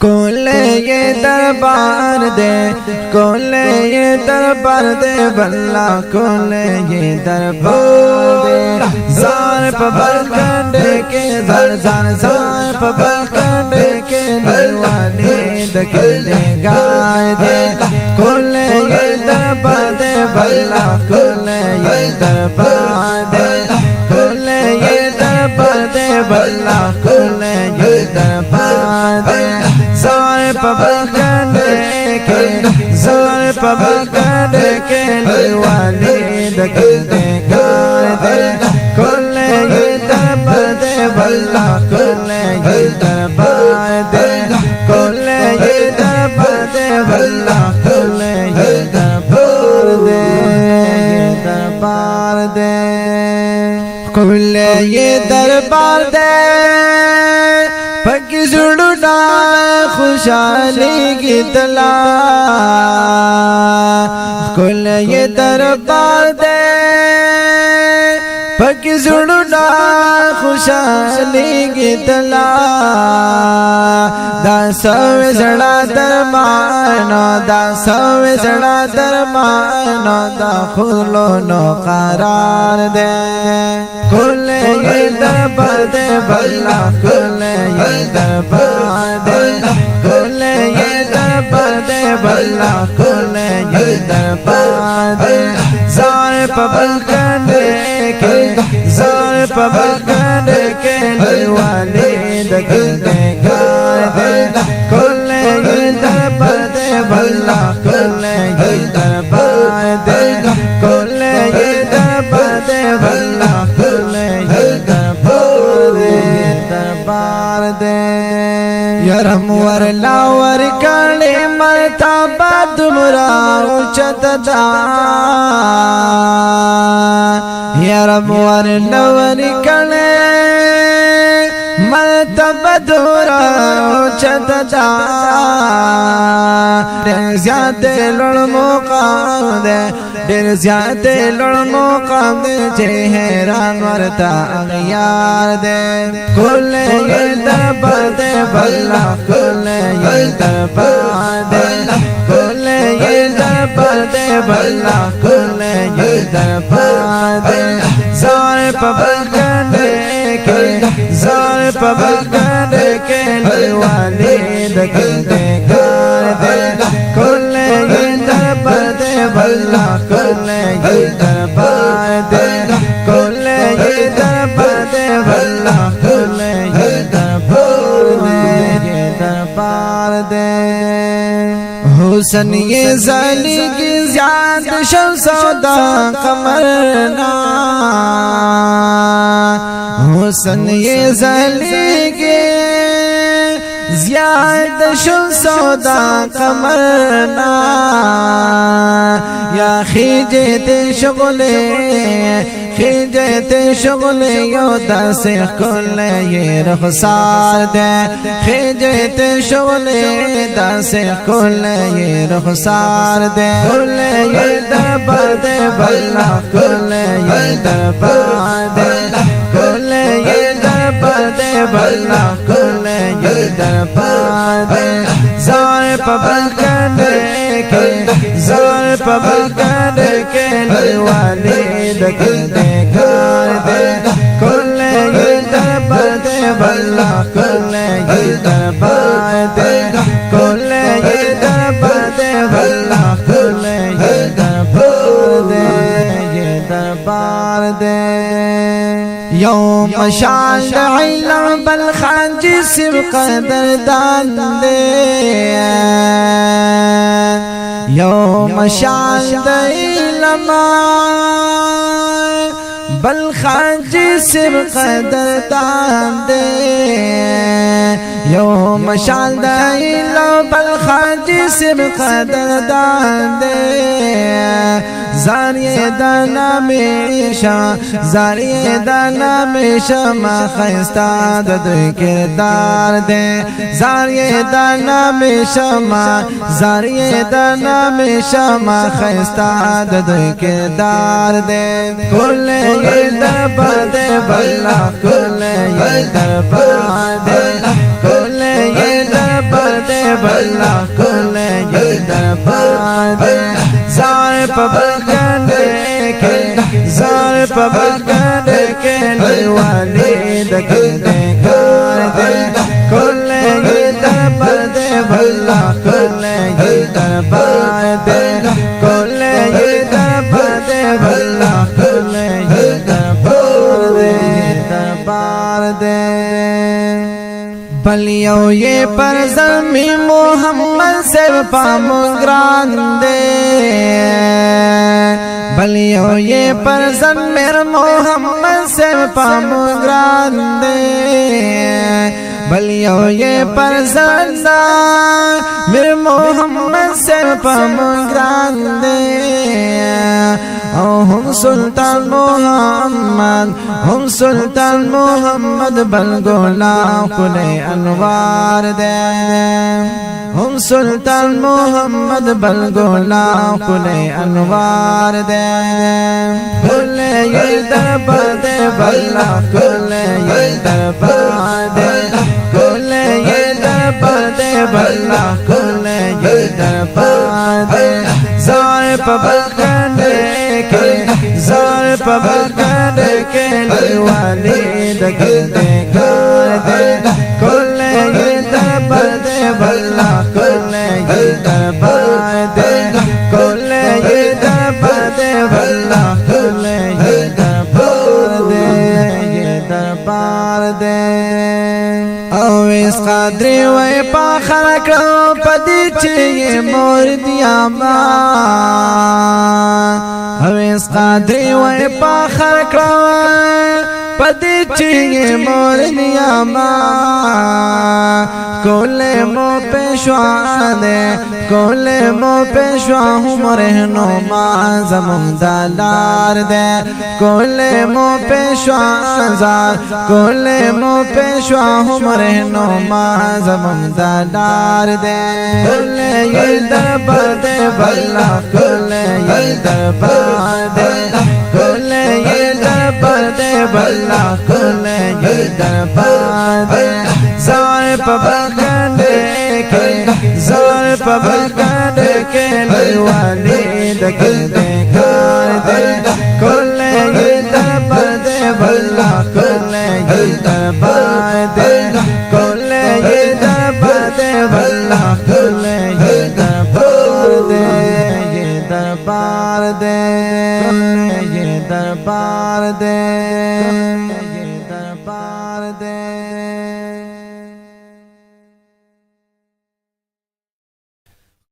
कोले ये दरबार दे, कोले ये दरबार दे बल्ला, कोले ये दरबार दे। ज़ार पबल कंडे के ज़ार ज़ार ज़ार पबल कंडे के दीवाने दे गाय दे। कोले ये दरबार दे बल्ला, कोले ये दरबार दे, कोले ये दरबार दे बल्ला, कोले ये दरबार दे। ज़ार पबल कंडे के, ज़ार पबल कंडे के दीवाने दे गाय दे। कोले ये दरबार दे बल्ला, कोले ये दरबार दे, कोले ये दरबार दे बल्ला, कोले ये दरबार दे, दरबार दे। कोले ये दरबार दे पकी जुड़ना खुशहाली की तला। कोले ये दरबार दे पकी जुड़ना खुशहाली की तला। दासवे जड़ा दरमानो, दासवे जड़ा दरमानो, दा खुलो नो करार दे। कोले ये दरबार दे बल्ला, कोले ये दरबार दे, कोले ये दरबार दे बल्ला, कोले ये दरबार दे। ज़ार पबल कंडे के, ज़ार पबल कंडे के दीवाने दे गाय दे। कोले ये दरबार दे बल्ला, कोले ये दरबार दे, कोले ये दरबार दे बल्ला, कोले ये दरबार दे, दरबार दे। यरम वर लावर काले मर्तबा तुमरा उच्चत दा। यरम वर लावर काले मर्तबा तुमरा उच्चत दा। ढेर ज़्यादा लड़ मुक़ाम दे, ढेर ज़्यादा लड़ मुक़ाम दे, चेहरान वरता अग़यार दे। कोले ये दरबार दे बल्ला, कोले ये दरबार दे, कोले ये दरबार दे बल्ला, कोले ये दरबार दे। ज़ार पबल कंडे के, ज़ार पबल कंडे के दीवाने दे गाय दे। कोले ये दरबार दे बल्ला, कोले ये दरबार दे, कोले ये दरबार दे बल्ला, कोले ये दरबार दे, ये दरबार दे। हुसन ये ज़ाली की ज़्याद शमसौदा कमरना। हुसन ये ज़ाली की ज़्याद शमसौदा कमरना। या खीजते शुगले, खीजते शुगले योदा से कोले ये रुखसार दे। खीजते शुगले दा से कोले ये रुखसार दे। कोले ये दरबार दे बल्ला, कोले ये दरबार दे, कोले ये दरबार दे बल्ला, कोले ये दरबार दे। ज़ार पबल कंडे के, ज़ार पबल कंडे के दीवाने दे गाय दे। कोले ये दरबार दे बल्ला, कोले ये दरबार दे, कोले ये दरबार दे बल्ला, कोले ये दरबार दे, ये दरबार दे। यौम शान इल्म बल खान जिस्म कदर दान दे। यौम शान इल्म बल खान जिस्म कदर दान दे। यौम शान इल्म बल खान जिस्म कदर दान दे। ज़ारिये दाना मेशा, ज़ारिये दाना मेशा मा खस्ता दे किरदार दे। ज़ारिये दाना मेशा मा, ज़ारिये दाना मेशा मा खस्ता दे किरदार दे। कोले ये दरबार दे बल्ला, कोले ये दरबार दे, कोले ये दरबार दे भला खुले ये दरबार दे ज़ार पबगन के ज़ार पबगन के वाली दे कार दे खुले ये दरबार दे भला खुले ये दरबार दे खुले ये दरबार दे भला खुले ये दरबार दे बलियो ये पर ज़मी मोहम्मद से पामुग्रान दे बलियो ये पर ज़मी मोहम्मद से पामुग्रान दे बलियो ये पर ज़मी मोहम्मद से पामुग्रान दे हम सुल्तान मोहम्मद बल गुलाम कुले अनवार दे हम सुल्तान मोहम्मद बल गुलाम कुले अनवार दे खुले ये दरबार दे भला खुले ये दरबार दे खुले ये दरबार दे भला खुले ये दरबार दे ज़ार पबगन के ज़ार पबगन के वाली दे कार दे खुले ये दरबार दे भला खुले ये दरबार दे खुले ये दरबार दे भला खुले ये दरबार दे अवेस क़ादरी वे पाखर करो पदी ये मोर दिया अवेस क़ादरी वे पाखर करो पदी ये मोर दिया कोले मो पेशवा दे कोले मो पेशवा हूँ रहनो जमुदार दे कोले मो पेशवा कोले मो पेशवा हूँ रहनो जमुदार दे कोले ये दरबार दे भला कोले ये दरबार दे कोले ये दरबार दे भला कोले ये दरबार दे ज़ार पबगन के ज़ार पबगन के वाली दे कार दे खुले ये दरबार दे भला खुले ये दरबार दे खुले ये दरबार दे भला खुले ये दरबार दे ये दरबार दे ये दरबार दे